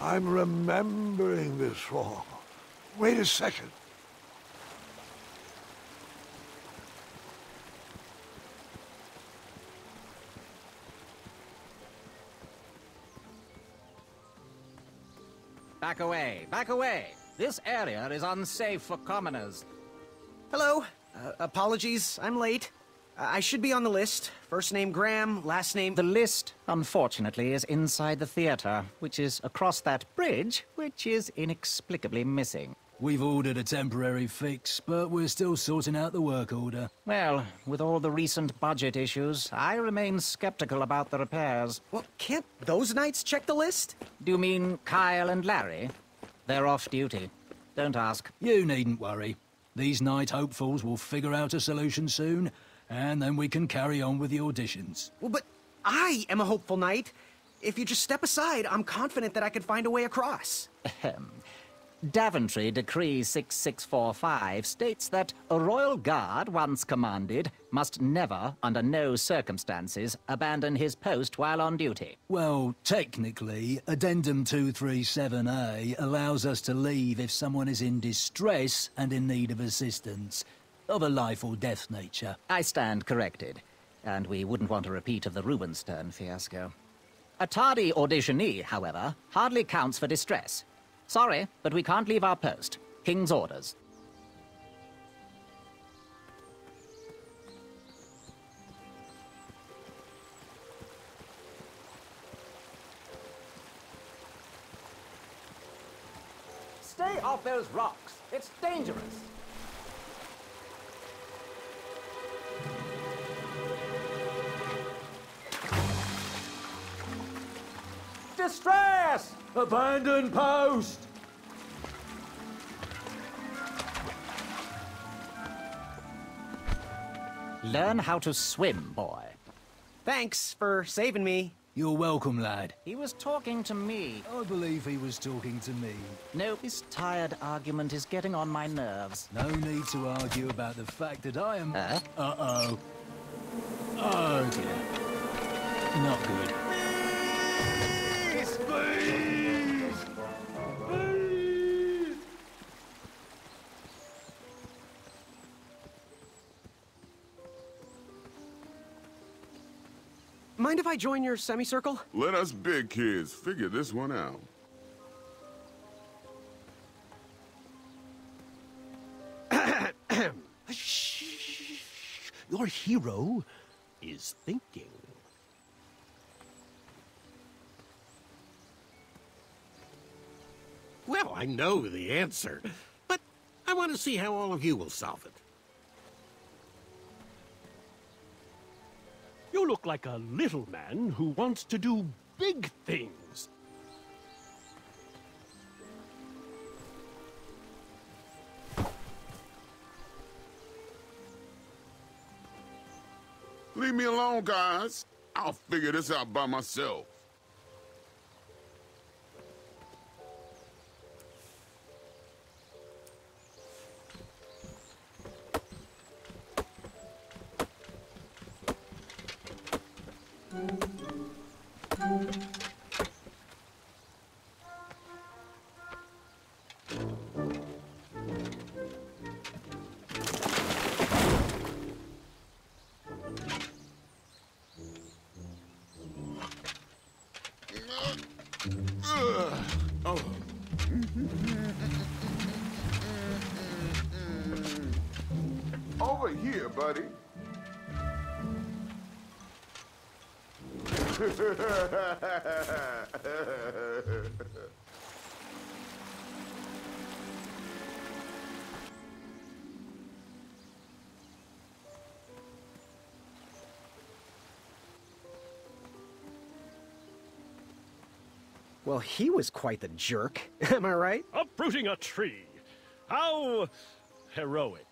I'm remembering this wrong. Wait a second. Back away, back away. This area is unsafe for commoners. Hello. Apologies, I'm late. I should be on the list. First name Graham, last name... The list, unfortunately, is inside the theater, which is across that bridge, which is inexplicably missing. We've ordered a temporary fix, but we're still sorting out the work order. Well, with all the recent budget issues, I remain skeptical about the repairs. Well, can't those knights check the list? Do you mean Kyle and Larry? They're off duty. Don't ask. You needn't worry. These night hopefuls will figure out a solution soon, and then we can carry on with the auditions. Well, but I am a hopeful knight. If you just step aside, I'm confident that I could find a way across. Daventry Decree 6645 states that a royal guard, once commanded, must never, under no circumstances, abandon his post while on duty. Well, technically, Addendum 237A allows us to leave if someone is in distress and in need of assistance, of a life or death nature. I stand corrected, and we wouldn't want a repeat of the Rubenstern fiasco. A tardy auditionee, however, hardly counts for distress. Sorry, but we can't leave our post. King's orders. Stay off those rocks. It's dangerous. Distress! Abandon post! Learn how to swim, boy. Thanks for saving me. You're welcome, lad. He was talking to me. I believe he was talking to me. No, this tired argument is getting on my nerves. No need to argue about the fact that I am... Uh-oh. Oh, dear. Not good. Please! Please! Mind if I join your semicircle? Let us big kids figure this one out. Shh. Your hero is thinking. Well, I know the answer, but I want to see how all of you will solve it. You look like a little man who wants to do big things. Leave me alone, guys. I'll figure this out by myself. Oh. Over here, buddy. Well, he was quite the jerk. Am I right? Uprooting a tree. How heroic.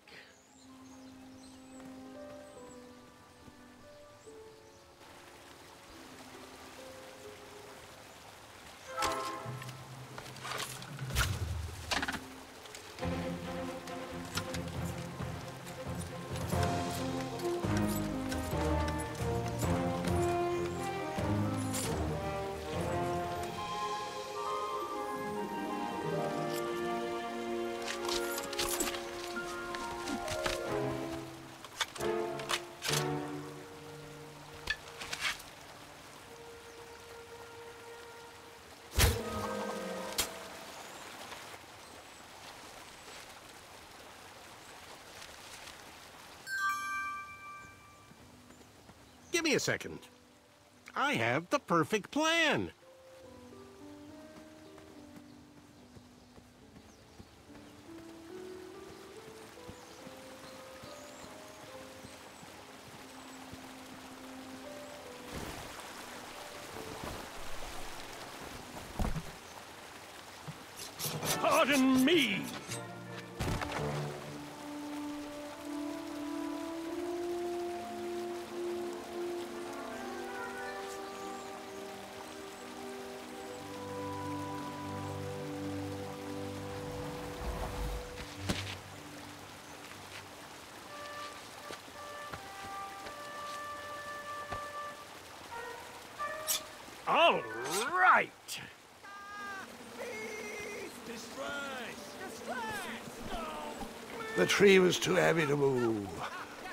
Give me a second. I have the perfect plan. Pardon me. All right. The tree was too heavy to move.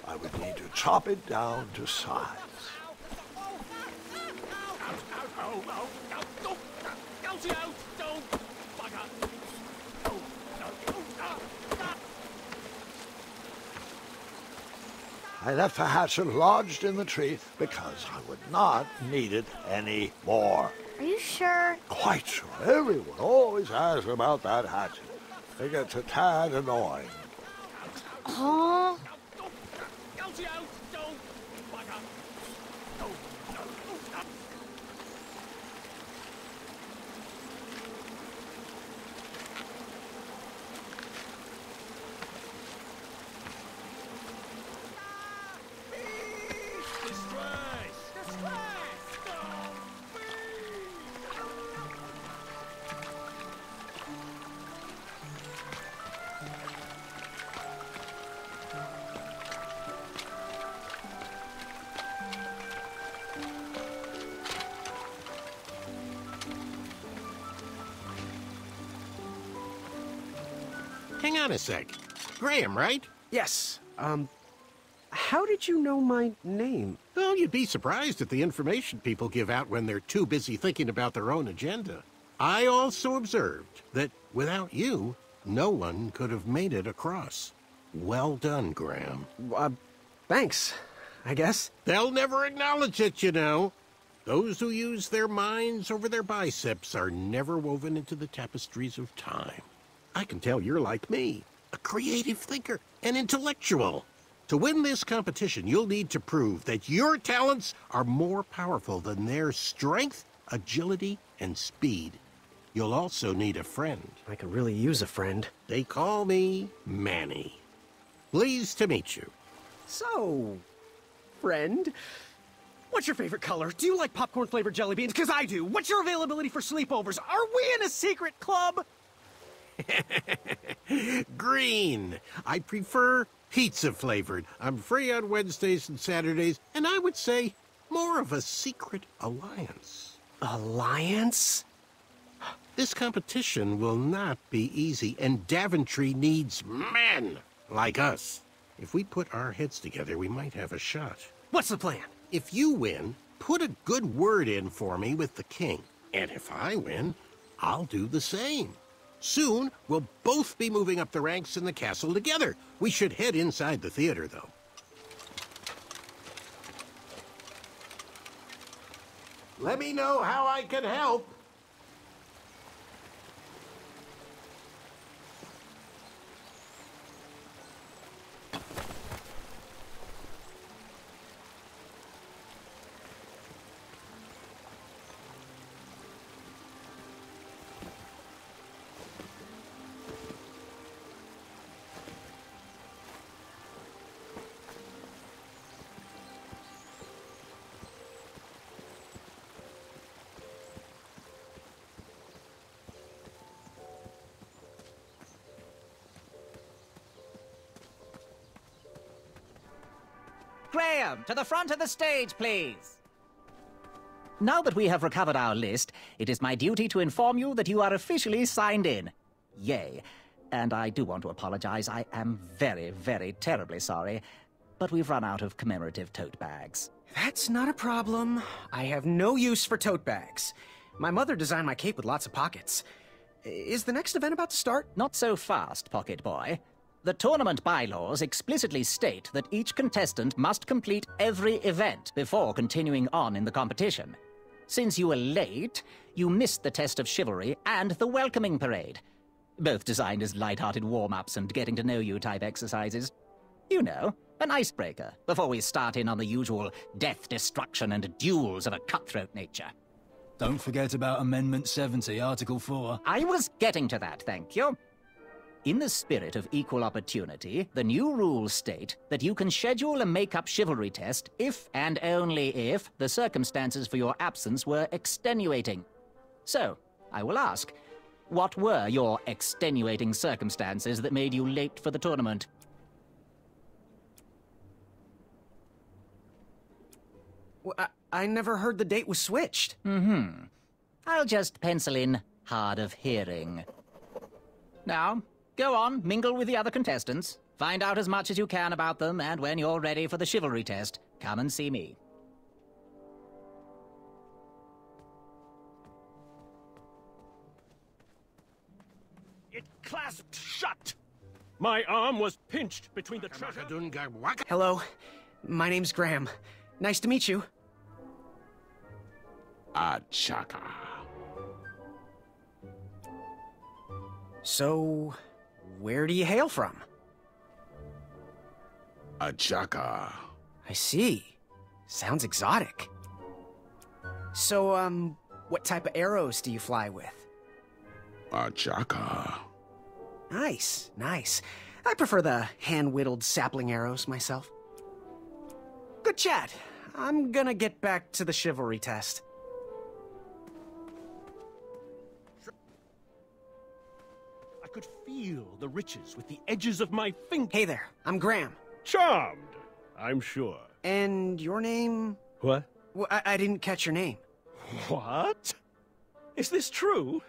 I would need to chop it down to size. I left the hatchet lodged in the tree because I would not need it anymore. Are you sure? Quite sure. Everyone always asks about that hatchet. It gets a tad annoying. Huh? Hang on a sec. Graham, right? Yes. How did you know my name? Well, you'd be surprised at the information people give out when they're too busy thinking about their own agenda. I also observed that without you, no one could have made it across. Well done, Graham. Thanks, I guess. They'll never acknowledge it, you know. Those who use their minds over their biceps are never woven into the tapestries of time. I can tell you're like me, a creative thinker, an intellectual. To win this competition, you'll need to prove that your talents are more powerful than their strength, agility, and speed. You'll also need a friend. I could really use a friend. They call me Manny. Pleased to meet you. So, friend, what's your favorite color? Do you like popcorn-flavored jelly beans? Because I do. What's your availability for sleepovers? Are we in a secret club? Green. I prefer pizza-flavored. I'm free on Wednesdays and Saturdays, and I would say more of a secret alliance. Alliance? This competition will not be easy, and Daventry needs men like us. If we put our heads together, we might have a shot. What's the plan? If you win, put a good word in for me with the king. And if I win, I'll do the same. Soon, we'll both be moving up the ranks in the castle together. We should head inside the theater, though. Let me know how I can help. Graham, to the front of the stage, please. Now that we have recovered our list, it is my duty to inform you that you are officially signed in. Yay. And I do want to apologize. I am very, very terribly sorry. But we've run out of commemorative tote bags. That's not a problem. I have no use for tote bags. My mother designed my cape with lots of pockets. Is the next event about to start? Not so fast, Pocket Boy. The tournament bylaws explicitly state that each contestant must complete every event before continuing on in the competition. Since you were late, you missed the test of chivalry and the welcoming parade. Both designed as light-hearted warm-ups and getting-to-know-you type exercises. You know, an icebreaker before we start in on the usual death, destruction, and duels of a cutthroat nature. Don't forget about Amendment 70, Article 4. I was getting to that, thank you. In the spirit of equal opportunity, the new rules state that you can schedule a make-up chivalry test if and only if the circumstances for your absence were extenuating. So, I will ask, what were your extenuating circumstances that made you late for the tournament? Well, I never heard the date was switched. I'll just pencil in hard of hearing. Now, go on, mingle with the other contestants. Find out as much as you can about them, and when you're ready for the chivalry test, come and see me. It clasped shut. My arm was pinched between the treasure. Hello, my name's Graham. Nice to meet you. Achaka. So, where do you hail from? Achaka. I see. Sounds exotic. So, what type of arrows do you fly with? Achaka. Nice, nice. I prefer the hand-whittled sapling arrows myself. Good chat. I'm gonna get back to the chivalry test. I could feel the riches with the edges of my fingers. Hey there, I'm Graham. Charmed, I'm sure. And your name? What? Well, I didn't catch your name. What? Is this true?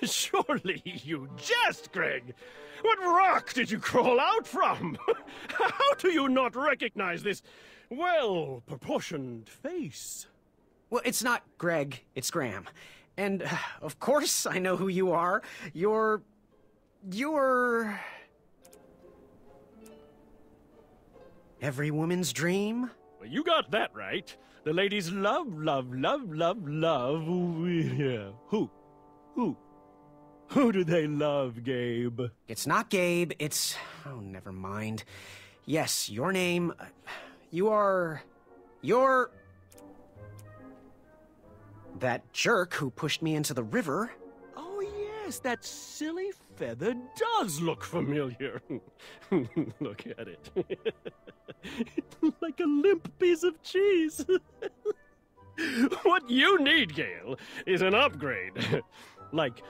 Surely you jest, Greg. What rock did you crawl out from? How do you not recognize this well-proportioned face? Well, it's not Greg, it's Graham. And, of course, I know who you are. You're... every woman's dream? Well, you got that right. The ladies love. Yeah. Who do they love, Gabe? It's not Gabe, it's... oh, never mind. Yes, your name... you're... that jerk who pushed me into the river. Oh, yes, that silly feather does look familiar. Look at it. Like a limp piece of cheese. What you need, Gale, is an upgrade. Like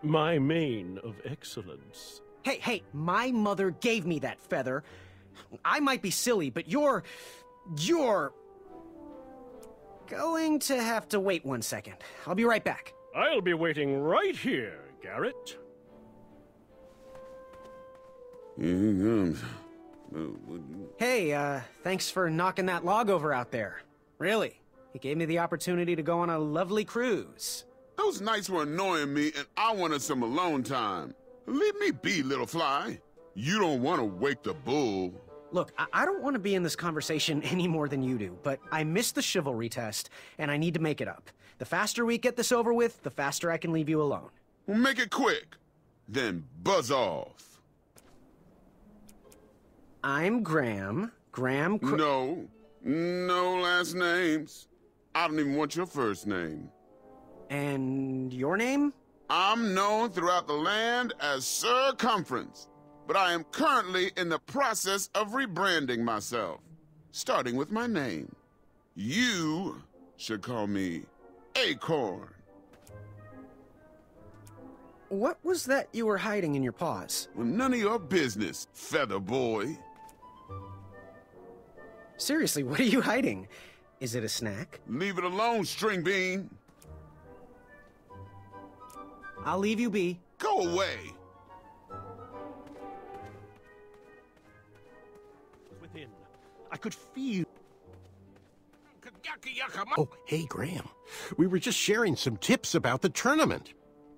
my mane of excellence. Hey, my mother gave me that feather. I might be silly, but you're going to have to wait 1 second. I'll be right back. I'll be waiting right here, Garrett. Hey, thanks for knocking that log over out there. Really. It gave me the opportunity to go on a lovely cruise. Those nights were annoying me, and I wanted some alone time. Leave me be, little fly. You don't want to wake the bull. Look, I don't want to be in this conversation any more than you do, but I missed the chivalry test, and I need to make it up. The faster we get this over with, the faster I can leave you alone. Well, make it quick. Then buzz off. I'm Graham. No last names. I don't even want your first name. And your name? I'm known throughout the land as Circumference, but I am currently in the process of rebranding myself, starting with my name. You should call me Acorn. What was that you were hiding in your paws? Well, none of your business, feather boy. Seriously, what are you hiding? Is it a snack? Leave it alone, string bean. I'll leave you be. Go away! Within, I could feel... Oh, hey, Graham. We were just sharing some tips about the tournament.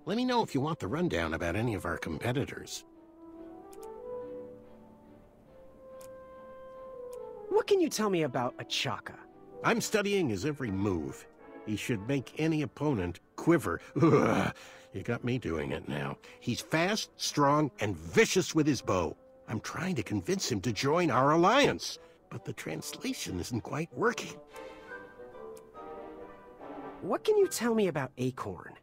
Let me know if you want the rundown about any of our competitors. What can you tell me about a Chaka? I'm studying his every move. He should make any opponent quiver. Ugh, you got me doing it now. He's fast, strong, and vicious with his bow. I'm trying to convince him to join our alliance, but the translation isn't quite working. What can you tell me about Acorn?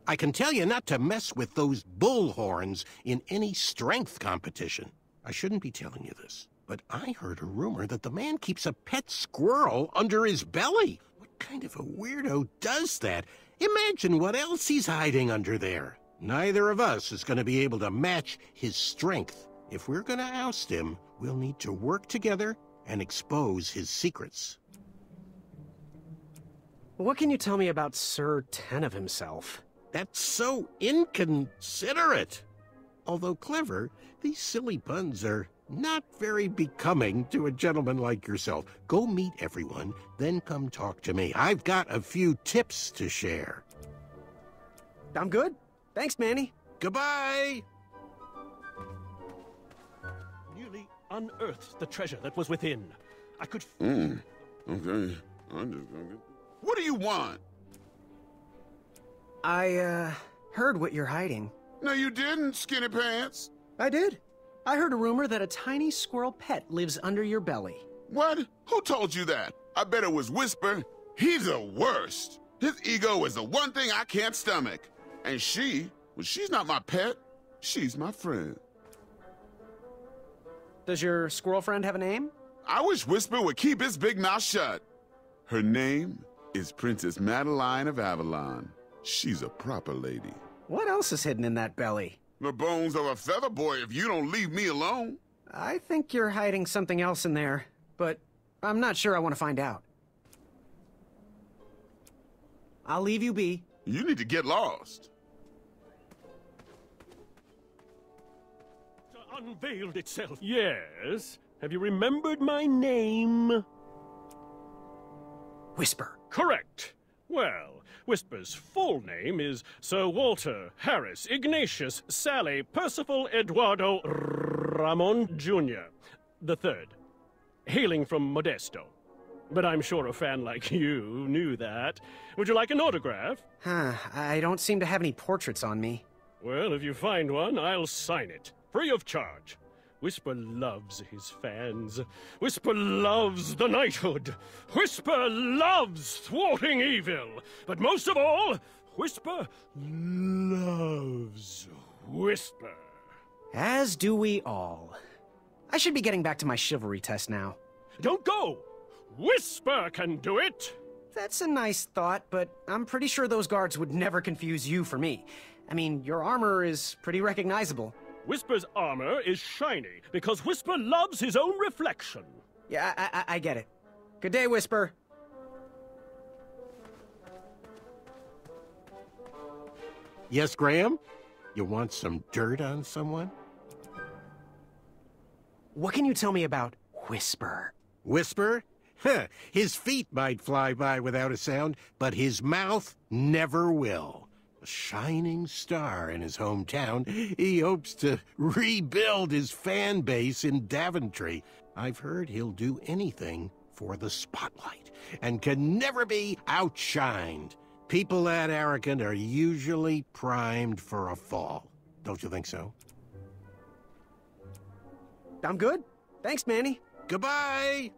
I can tell you not to mess with those bullhorns in any strength competition. I shouldn't be telling you this, but I heard a rumor that the man keeps a pet squirrel under his belly. What kind of a weirdo does that? Imagine what else he's hiding under there. Neither of us is going to be able to match his strength. If we're going to oust him, we'll need to work together and expose his secrets. What can you tell me about Sir Tenov himself? That's so inconsiderate. Although clever, these silly puns are not very becoming to a gentleman like yourself. Go meet everyone, then come talk to me. I've got a few tips to share. I'm good. Thanks, Manny. Goodbye! Nearly unearthed the treasure that was within. I could... Okay. I'm just gonna get... What do you want? I, heard what you're hiding. No, you didn't, Skinny Pants. I did. I heard a rumor that a tiny squirrel pet lives under your belly. What? Who told you that? I bet it was Whisper. He's the worst. His ego is the one thing I can't stomach. And she's not my pet. She's my friend. Does your squirrel friend have a name? I wish Whisper would keep his big mouth shut. Her name is Princess Madeline of Avalon. She's a proper lady. What else is hidden in that belly? The bones of a feather boy if you don't leave me alone. I think you're hiding something else in there, but I'm not sure I want to find out. I'll leave you be. You need to get lost. Unveiled itself. Yes. Have you remembered my name? Whisper. Correct. Well, Whisper's full name is Sir Walter Harris Ignatius Sally Percival Eduardo Ramon Jr. the Third, hailing from Modesto. But I'm sure a fan like you knew that. Would you like an autograph? I don't seem to have any portraits on me. Well, if you find one, I'll sign it, free of charge. Whisper loves his fans. Whisper loves the knighthood. Whisper loves thwarting evil. But most of all, Whisper loves Whisper. As do we all. I should be getting back to my chivalry test now. Don't go! Whisper can do it! That's a nice thought, but I'm pretty sure those guards would never confuse you for me. I mean, your armor is pretty recognizable. Whisper's armor is shiny because Whisper loves his own reflection. Yeah, I get it. Good day, Whisper. Yes, Graham? You want some dirt on someone? What can you tell me about Whisper? Whisper? Huh, his feet might fly by without a sound, but his mouth never will. A shining star in his hometown, he hopes to rebuild his fan base in Daventry. I've heard he'll do anything for the spotlight and can never be outshined. People that arrogant are usually primed for a fall. Don't you think so? I'm good. Thanks, Manny. Goodbye!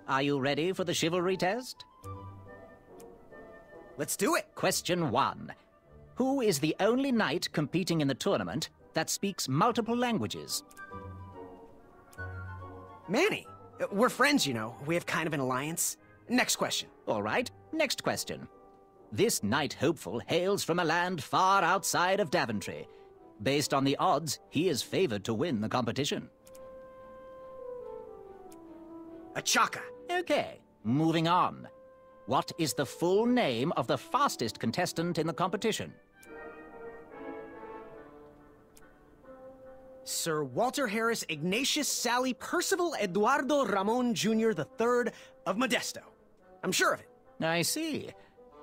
Are you ready for the chivalry test? Let's do it. Question 1. Who is the only knight competing in the tournament that speaks multiple languages? Manny. We're friends, you know. We have kind of an alliance. Next question. All right, next question. This knight hopeful hails from a land far outside of Daventry. Based on the odds, he is favored to win the competition. A Chaka. Okay, moving on. What is the full name of the fastest contestant in the competition? Sir Walter Harris Ignatius Sally Percival Eduardo Ramon Jr. III of Modesto. I'm sure of it. I see.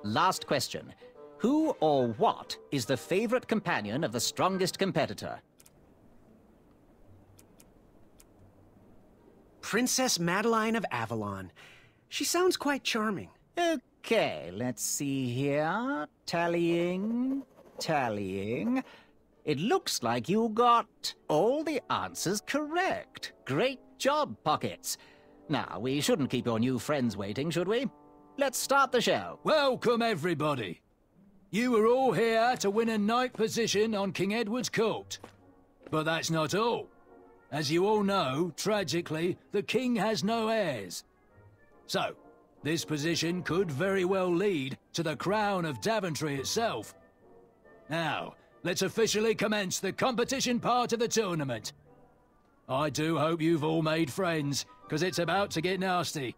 Last question. Who or what is the favorite companion of the strongest competitor? Princess Madeline of Avalon. She sounds quite charming. Okay, let's see here. Tallying. It looks like you got all the answers correct. Great job, Pockets. Now, we shouldn't keep your new friends waiting, should we? Let's start the show. Welcome, everybody. You are all here to win a night position on King Edward's court. But that's not all. As you all know, tragically, the king has no heirs. So, this position could very well lead to the crown of Daventry itself. Now, let's officially commence the competition part of the tournament. I do hope you've all made friends, because it's about to get nasty.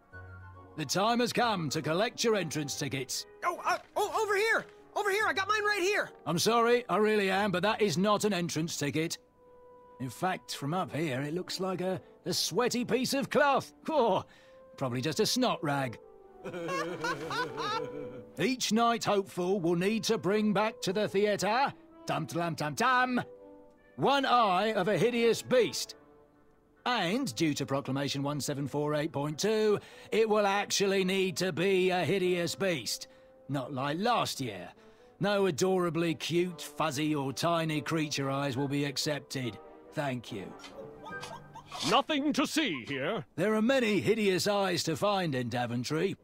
The time has come to collect your entrance tickets. Over here! Over here! I got mine right here! I'm sorry, I really am, but that is not an entrance ticket. In fact, from up here, it looks like a sweaty piece of cloth. Oh, probably just a snot rag. Each night hopeful will need to bring back to the theatre, dum-dum-dum-dum, one eye of a hideous beast. And, due to Proclamation 1748.2, it will actually need to be a hideous beast. Not like last year. No adorably cute, fuzzy or tiny creature eyes will be accepted. Thank you. Nothing to see here. There are many hideous eyes to find in Daventry.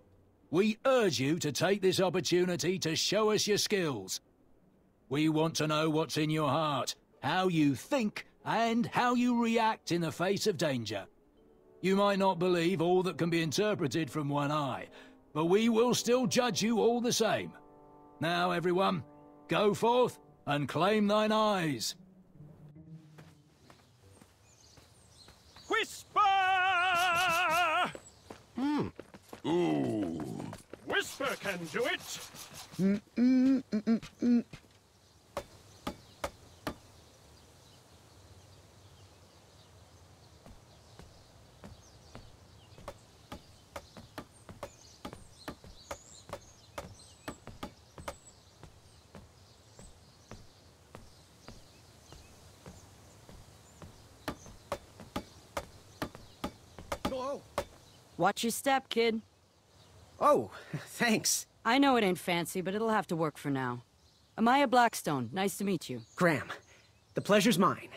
We urge you to take this opportunity to show us your skills. We want to know what's in your heart, how you think, and how you react in the face of danger. You might not believe all that can be interpreted from one eye, but we will still judge you all the same. Now, everyone, go forth and claim thine eyes. Whisper! Ooh. Whisper can do it. Watch your step, kid. Oh, thanks. I know it ain't fancy, but it'll have to work for now. Amaya Blackstone, nice to meet you. Graham, the pleasure's mine.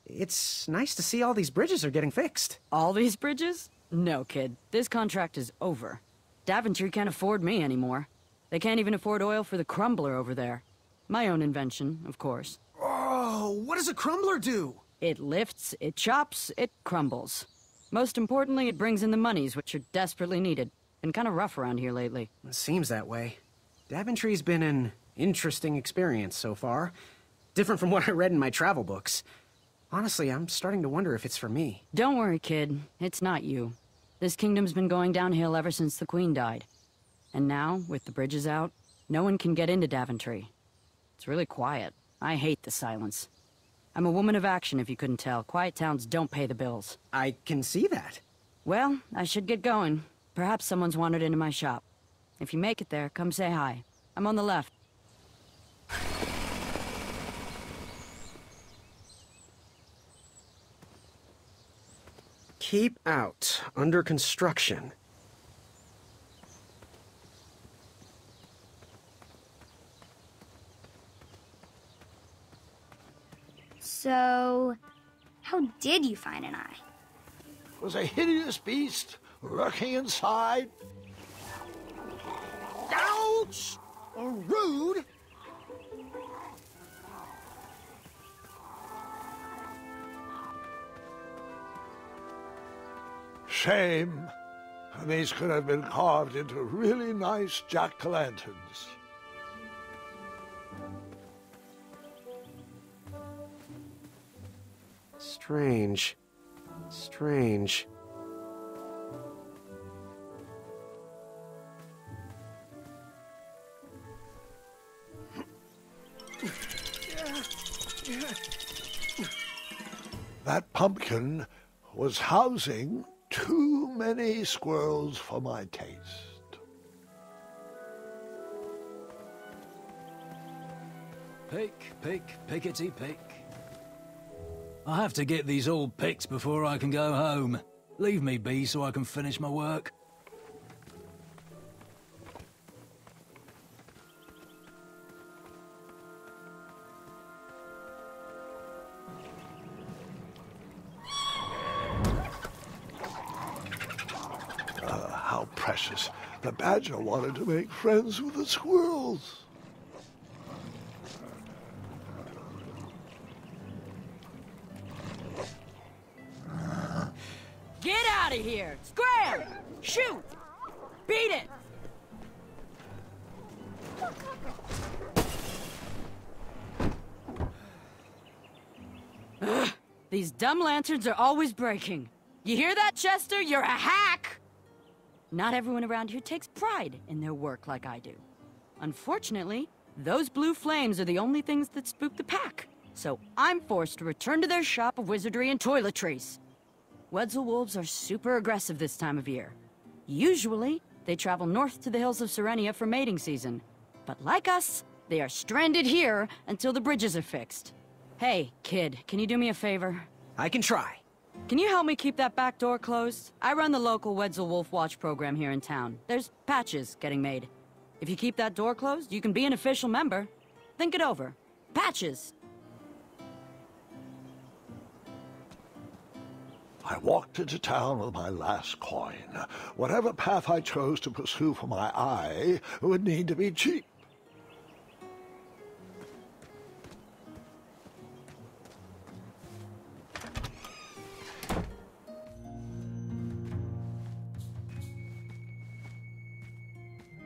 It's nice to see all these bridges are getting fixed. All these bridges? No, kid. This contract is over. Daventry can't afford me anymore. They can't even afford oil for the crumbler over there. My own invention, of course. Oh, what does a crumbler do? It lifts, it chops, it crumbles. Most importantly, it brings in the monies, which are desperately needed. Been kind of rough around here lately. It seems that way. Daventry's been an interesting experience so far. Different from what I read in my travel books. Honestly, I'm starting to wonder if it's for me. Don't worry, kid. It's not you. This kingdom's been going downhill ever since the Queen died. And now, with the bridges out, no one can get into Daventry. It's really quiet. I hate the silence. I'm a woman of action, if you couldn't tell. Quiet towns don't pay the bills. I can see that. Well, I should get going. Perhaps someone's wandered into my shop. If you make it there, come say hi. I'm on the left. Keep out. Under construction. So, how did you find an eye? It was a hideous beast lurking inside. Ouch! Rude! Shame. These could have been carved into really nice jack-o'-lanterns. Strange. Strange. That pumpkin was housing too many squirrels for my taste. Pick, pickety pick. I have to get these all picked before I can go home. Leave me be so I can finish my work. How precious. The badger wanted to make friends with the squirrels. Get out of here! Scram! Shoot! Beat it! Ugh, these dumb lanterns are always breaking. You hear that, Chester? You're a hack! Not everyone around here takes pride in their work like I do. Unfortunately, those blue flames are the only things that spook the pack. So I'm forced to return to their shop of wizardry and toiletries. Wetzel wolves are super aggressive this time of year. Usually, they travel north to the hills of Serenia for mating season. But like us, they are stranded here until the bridges are fixed. Hey, kid, can you do me a favor? I can try. Can you help me keep that back door closed? I run the local Wetzel Wolf Watch program here in town. There's patches getting made. If you keep that door closed, you can be an official member. Think it over. Patches! I walked into town with my last coin. Whatever path I chose to pursue for my eye would need to be cheap.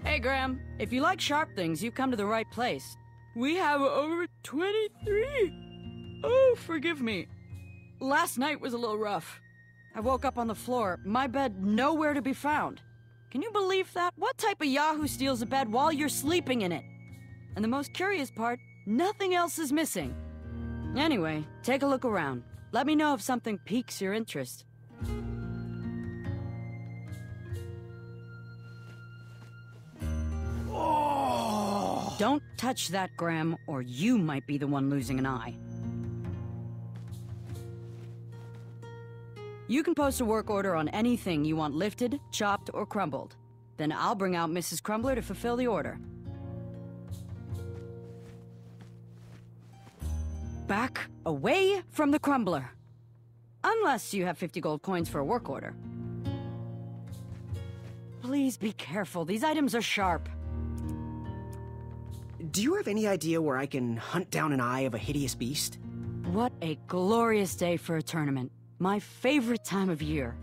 Hey, Graham. If you like sharp things, you've come to the right place. We have over 23. Oh, forgive me. Last night was a little rough. I woke up on the floor, my bed nowhere to be found. Can you believe that? What type of yahoo steals a bed while you're sleeping in it? And the most curious part, nothing else is missing. Anyway, take a look around. Let me know if something piques your interest. Oh! Don't touch that, Graham, or you might be the one losing an eye. You can post a work order on anything you want lifted, chopped, or crumbled. Then I'll bring out Mrs. Crumbler to fulfill the order. Back away from the Crumbler. Unless you have 50 gold coins for a work order. Please be careful, these items are sharp. Do you have any idea where I can hunt down an eye of a hideous beast? What a glorious day for a tournament. My favorite time of year.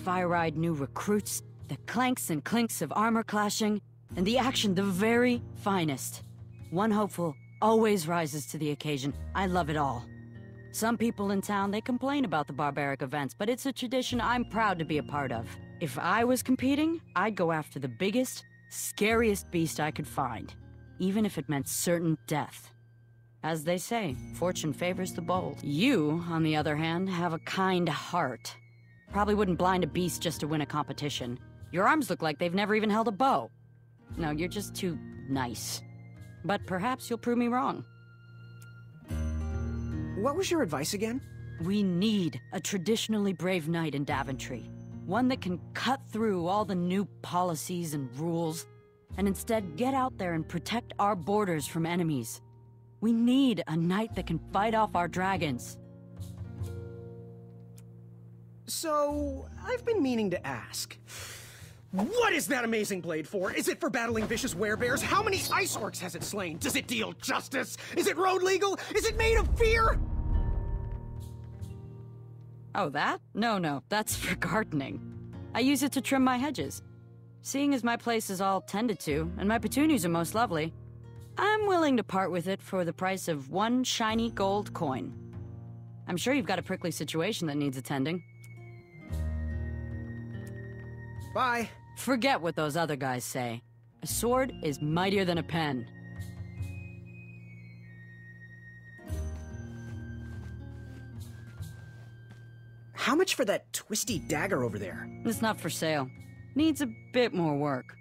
Fire-eyed new recruits, the clanks and clinks of armor clashing, and the action the very finest. One hopeful always rises to the occasion. I love it all. Some people in town, they complain about the barbaric events, but it's a tradition I'm proud to be a part of. If I was competing, I'd go after the biggest, scariest beast I could find, even if it meant certain death. As they say, fortune favors the bold. You, on the other hand, have a kind heart. Probably wouldn't blind a beast just to win a competition. Your arms look like they've never even held a bow. No, you're just too nice. But perhaps you'll prove me wrong. What was your advice again? We need a traditionally brave knight in Daventry. One that can cut through all the new policies and rules, and instead get out there and protect our borders from enemies. We need a knight that can fight off our dragons. So, I've been meaning to ask. What is that amazing blade for? Is it for battling vicious werebears? How many ice orcs has it slain? Does it deal justice? Is it road legal? Is it made of fear? Oh, that? No, that's for gardening. I use it to trim my hedges. Seeing as my place is all tended to, and my petunias are most lovely, I'm willing to part with it for the price of one shiny gold coin. I'm sure you've got a prickly situation that needs attending. Bye. Forget what those other guys say. A sword is mightier than a pen. How much for that twisty dagger over there? It's not for sale. Needs a bit more work.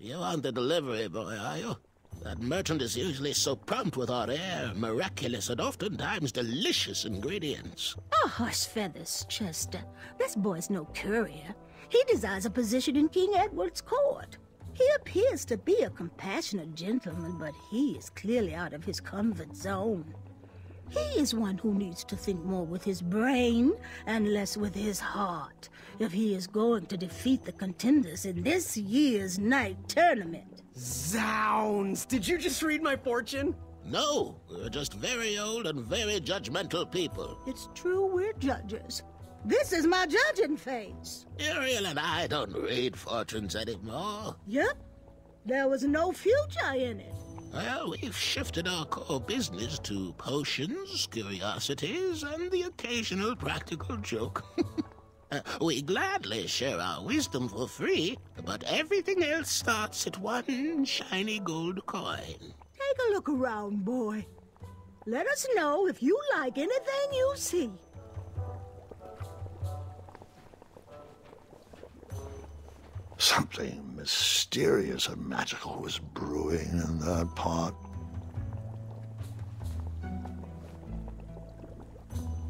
You aren't the delivery boy, are you? That merchant is usually so prompt with our rare, miraculous, and oftentimes delicious ingredients. Oh, horse feathers, Chester. This boy's no courier. He desires a position in King Edward's court. He appears to be a compassionate gentleman, but he is clearly out of his comfort zone. He is one who needs to think more with his brain and less with his heart if he is going to defeat the contenders in this year's night tournament. Zounds! Did you just read my fortune? No, we're just very old and very judgmental people. It's true we're judges. This is my judging face. Ariel and I don't read fortunes anymore. Yep. There was no future in it. Well, we've shifted our core business to potions, curiosities, and the occasional practical joke. We gladly share our wisdom for free, but everything else starts at one shiny gold coin. Take a look around, boy. Let us know if you like anything you see. Something mysterious and magical was brewing in that pot.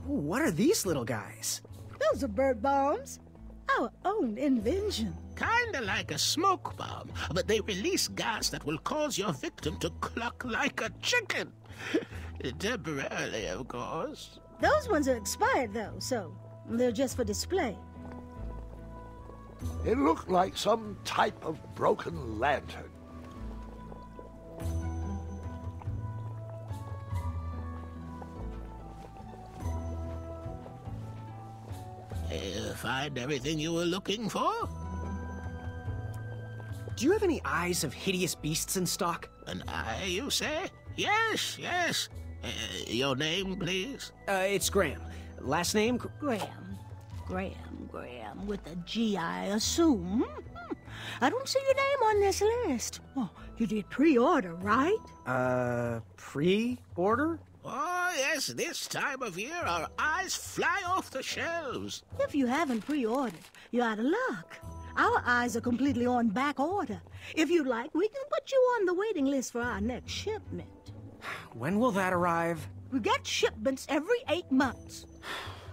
Ooh, what are these little guys? Those are bird bombs. Our own invention. Kinda like a smoke bomb, but they release gas that will cause your victim to cluck like a chicken. Temporarily, of course. Those ones are expired, though, so they're just for display. It looked like some type of broken lantern. Find everything you were looking for? Do you have any eyes of hideous beasts in stock? An eye, you say? Yes, yes. Your name, please? It's Graham. Last name? Graham, with a G, I assume. I don't see your name on this list. Oh, you did pre-order, right? Pre-order? Oh, yes, this time of year our eyes fly off the shelves. If you haven't pre-ordered, you're out of luck. Our eyes are completely on back order. If you'd like, we can put you on the waiting list for our next shipment. When will that arrive? We get shipments every 8 months.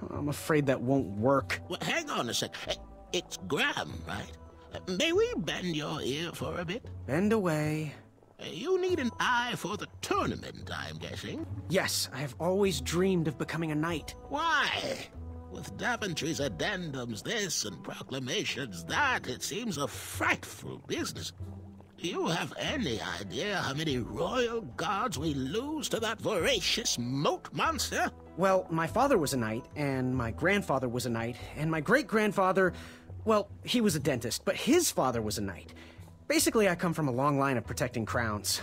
I'm afraid that won't work. Well, hang on a sec. It's Graham, right? May we bend your ear for a bit? Bend away. You need an eye for the tournament, I'm guessing. Yes, I have always dreamed of becoming a knight. Why? With Daventry's addendums this and proclamations that, it seems a frightful business. Do you have any idea how many royal guards we lose to that voracious moat monster? Well, my father was a knight, and my grandfather was a knight, and my great-grandfather, well, he was a dentist, but his father was a knight. Basically, I come from a long line of protecting crowns.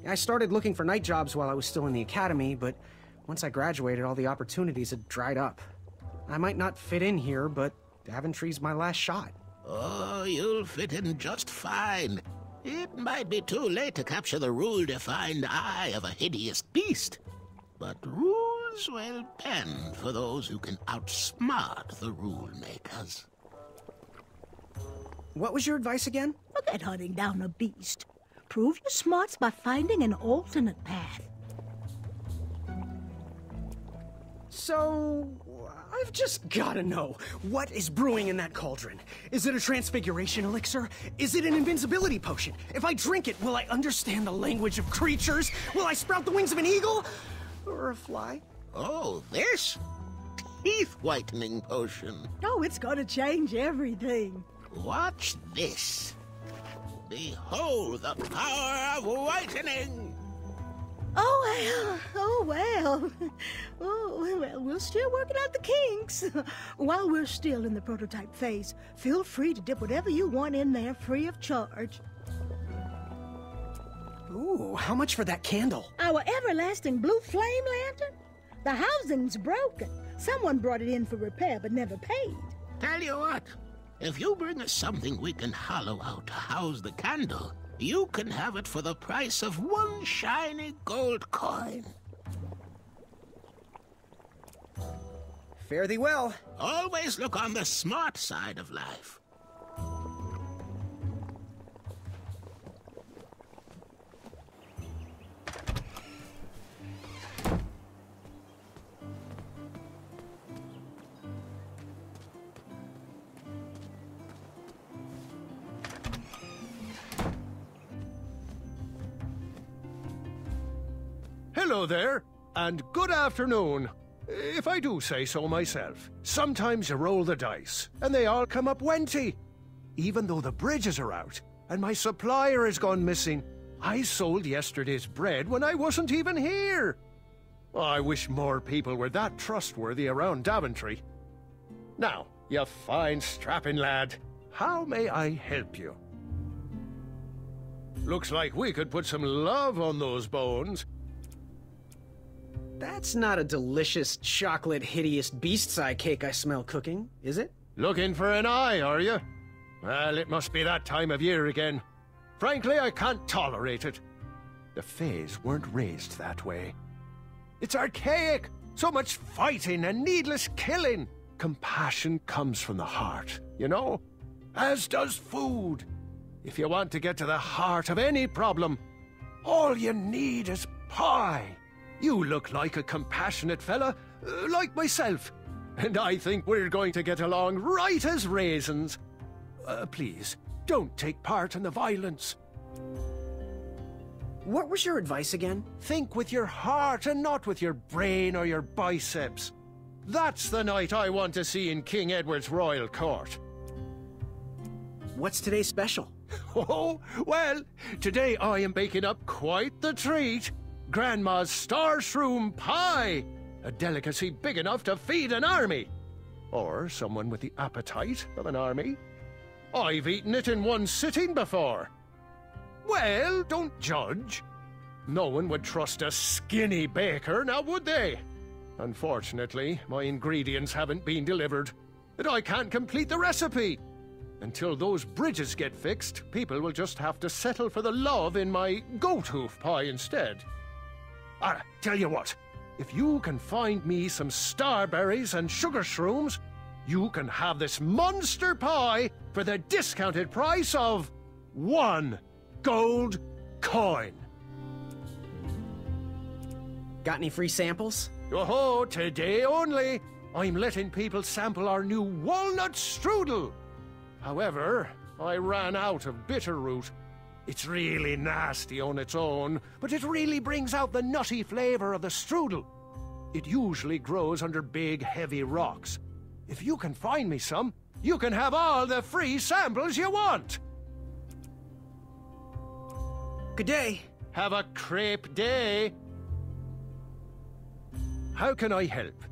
I started looking for knight jobs while I was still in the academy, but once I graduated, all the opportunities had dried up. I might not fit in here, but Daventry's my last shot. Oh, you'll fit in just fine. It might be too late to capture the rule-defined eye of a hideous beast, but rules will bend for those who can outsmart the rule-makers. What was your advice again? Forget hunting down a beast. Prove your smarts by finding an alternate path. So, I've just gotta know, what is brewing in that cauldron? Is it a transfiguration elixir? Is it an invincibility potion? If I drink it, will I understand the language of creatures? Will I sprout the wings of an eagle? Or a fly? Oh, this? Teeth-whitening potion. Oh, it's gonna change everything. Watch this. Behold the power of whitening! Oh, well. We're still working out the kinks. While we're still in the prototype phase, feel free to dip whatever you want in there free of charge. Ooh, how much for that candle? Our everlasting blue flame lantern? The housing's broken. Someone brought it in for repair but never paid. Tell you what, if you bring us something we can hollow out to house the candle, you can have it for the price of one shiny gold coin. Fare thee well. Always look on the smart side of life. Hello there, and good afternoon. If I do say so myself, sometimes you roll the dice, and they all come up wenty. Even though the bridges are out, and my supplier has gone missing, I sold yesterday's bread when I wasn't even here. I wish more people were that trustworthy around Daventry. Now, you fine strapping lad, how may I help you? Looks like we could put some love on those bones. That's not a delicious, chocolate, hideous beast's eye cake I smell cooking, is it? Looking for an eye, are you? Well, it must be that time of year again. Frankly, I can't tolerate it. The Fays weren't raised that way. It's archaic! So much fighting and needless killing! Compassion comes from the heart, you know? As does food. If you want to get to the heart of any problem, all you need is pie. You look like a compassionate fella, like myself, and I think we're going to get along right as raisins. Please, don't take part in the violence. What was your advice again? Think with your heart and not with your brain or your biceps. That's the night I want to see in King Edward's royal court. What's today's special? Oh, well, today I am baking up quite the treat. Grandma's star shroom pie, a delicacy big enough to feed an army. Or someone with the appetite of an army. I've eaten it in one sitting before. Well, don't judge. No one would trust a skinny baker, now would they? Unfortunately, my ingredients haven't been delivered, and I can't complete the recipe. Until those bridges get fixed, people will just have to settle for the love in my goat hoof pie instead. Tell you what, if you can find me some starberries and sugar shrooms, you can have this monster pie for the discounted price of 1 gold coin. Got any free samples? Oh, today only. I'm letting people sample our new walnut strudel. However, I ran out of bitterroot. It's really nasty on its own, but it really brings out the nutty flavor of the strudel. It usually grows under big, heavy rocks. If you can find me some, you can have all the free samples you want. Good day. Have a crepe day. How can I help?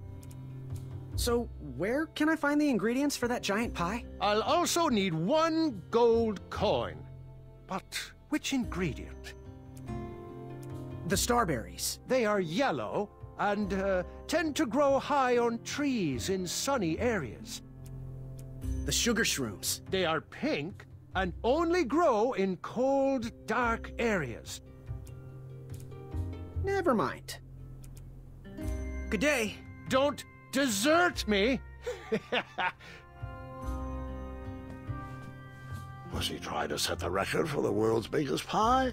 So, where can I find the ingredients for that giant pie? I'll also need 1 gold coin. But which ingredient? The starberries. They are yellow and tend to grow high on trees in sunny areas. The sugar shrooms. They are pink and only grow in cold, dark areas. Never mind. Good day. Don't desert me! Was he trying to set the record for the world's biggest pie?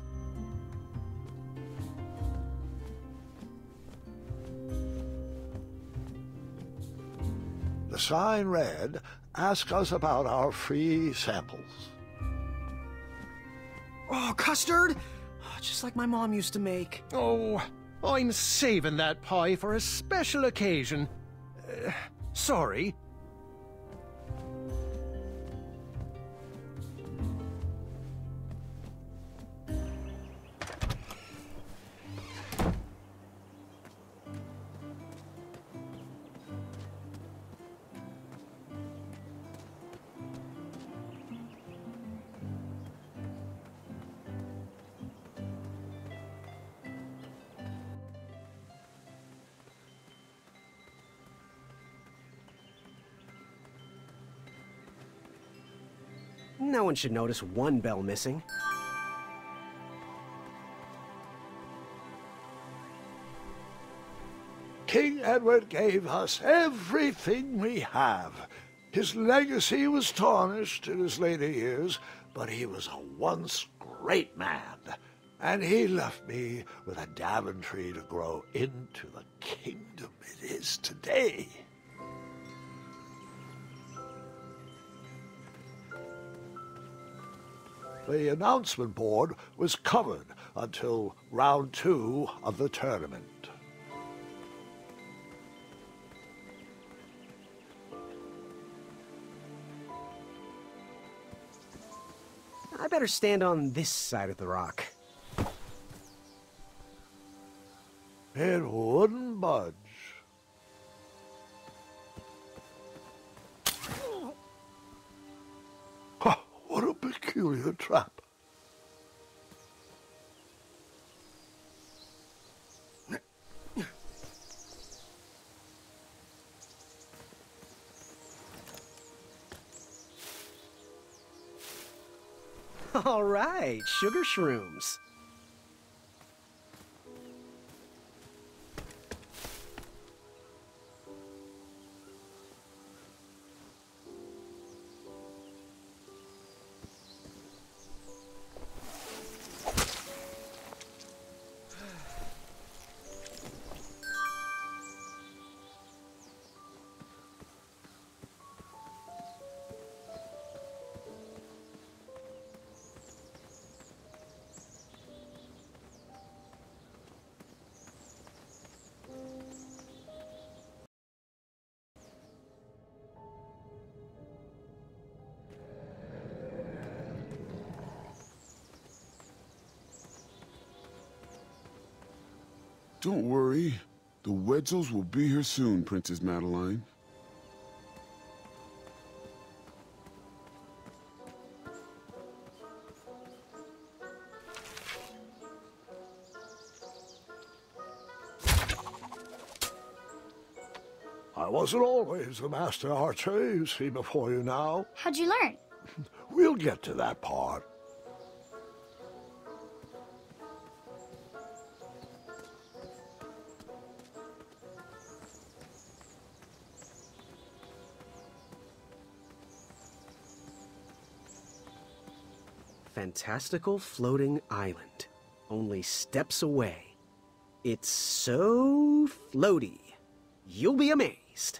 The sign read, "Ask us about our free samples." Oh, custard! Oh, just like my mom used to make. Oh, I'm saving that pie for a special occasion. Sorry. No one should notice one bell missing. King Edward gave us everything we have. His legacy was tarnished in his later years, but he was a once great man. And he left me with a Daventry to grow into the kingdom it is today. The announcement board was covered until round 2 of the tournament. I better stand on this side of the rock. It wouldn't budge. Ha, what a peculiar trap. All right, sugar shrooms. Don't worry. The Wedsels will be here soon, Princess Madeline. I wasn't always the master archer you see before you now. How'd you learn? We'll get to that part. Fantastical floating island. Only steps away. It's so floaty. You'll be amazed.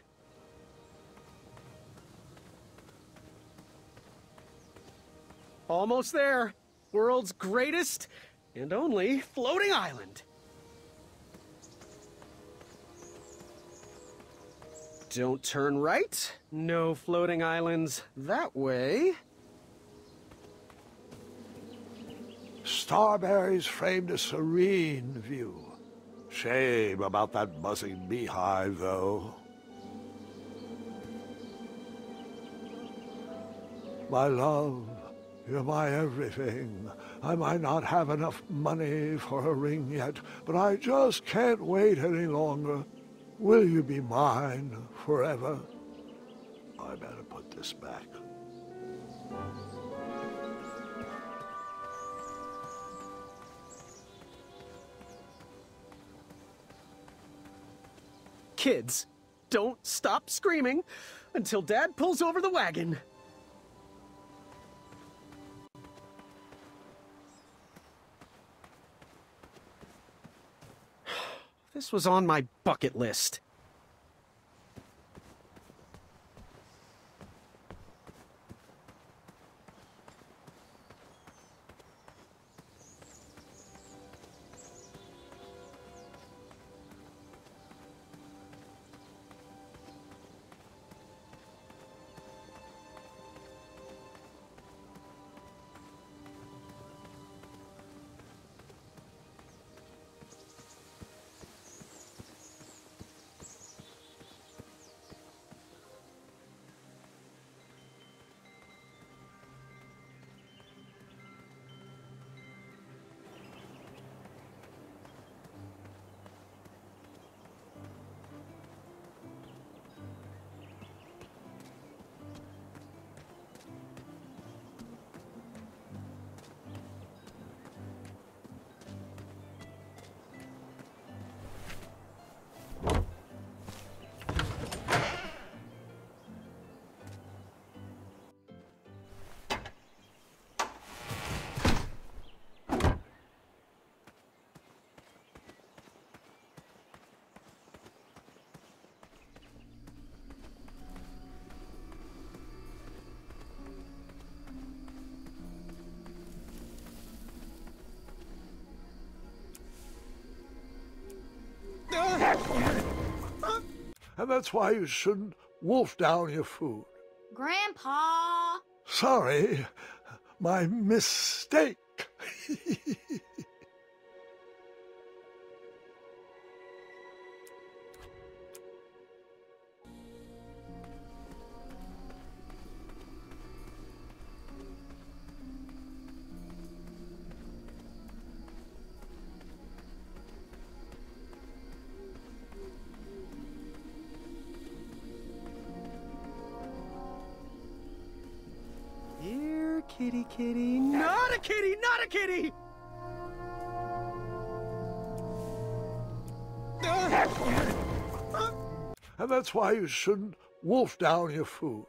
Almost there. World's greatest and only floating island. Don't turn right. No floating islands that way. Starberries framed a serene view. Shame about that buzzing beehive, though. My love, you're my everything. I might not have enough money for a ring yet, but I just can't wait any longer. Will you be mine forever? I better put this back. Kids, don't stop screaming until Dad pulls over the wagon. This was on my bucket list. And that's why you shouldn't wolf down your food. Grandpa! Sorry, my mistake. Here, kitty, kitty. Not a kitty, not a kitty! And that's why you shouldn't wolf down your food.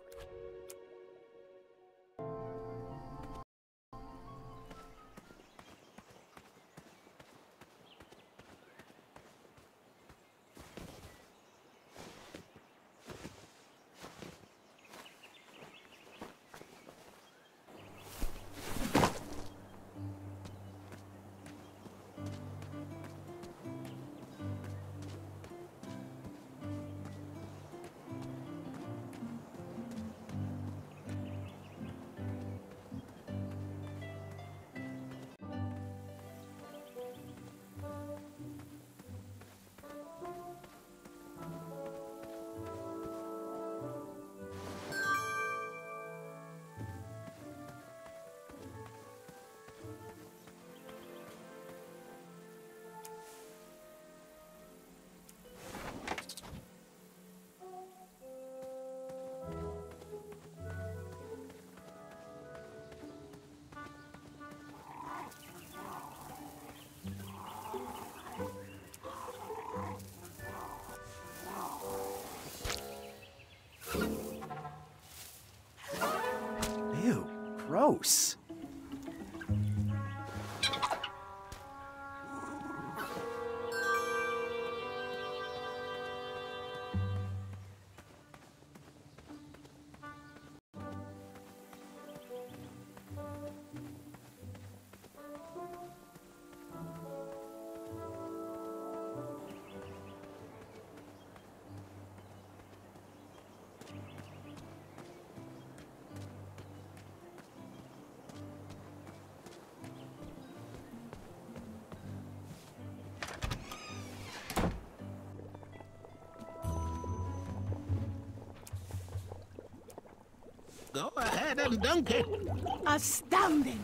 Ew, gross. Go ahead and dunk it. Astounding!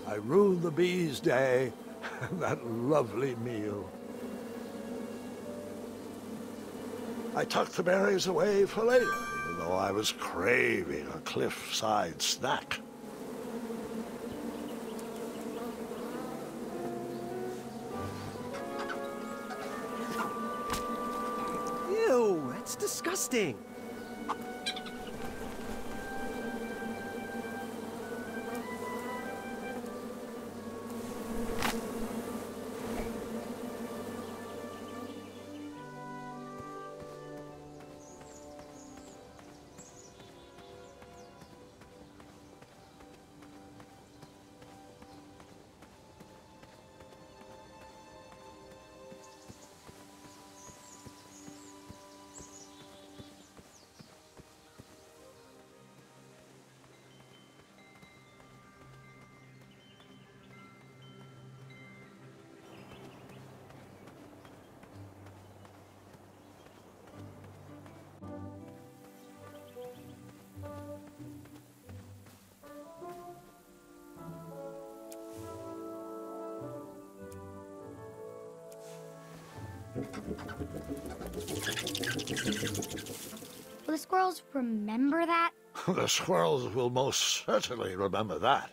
I ruined the bees' day and that lovely meal. I tucked the berries away for later, even though I was craving a cliffside snack. Ew, that's disgusting. Will the squirrels remember that? The squirrels will most certainly remember that.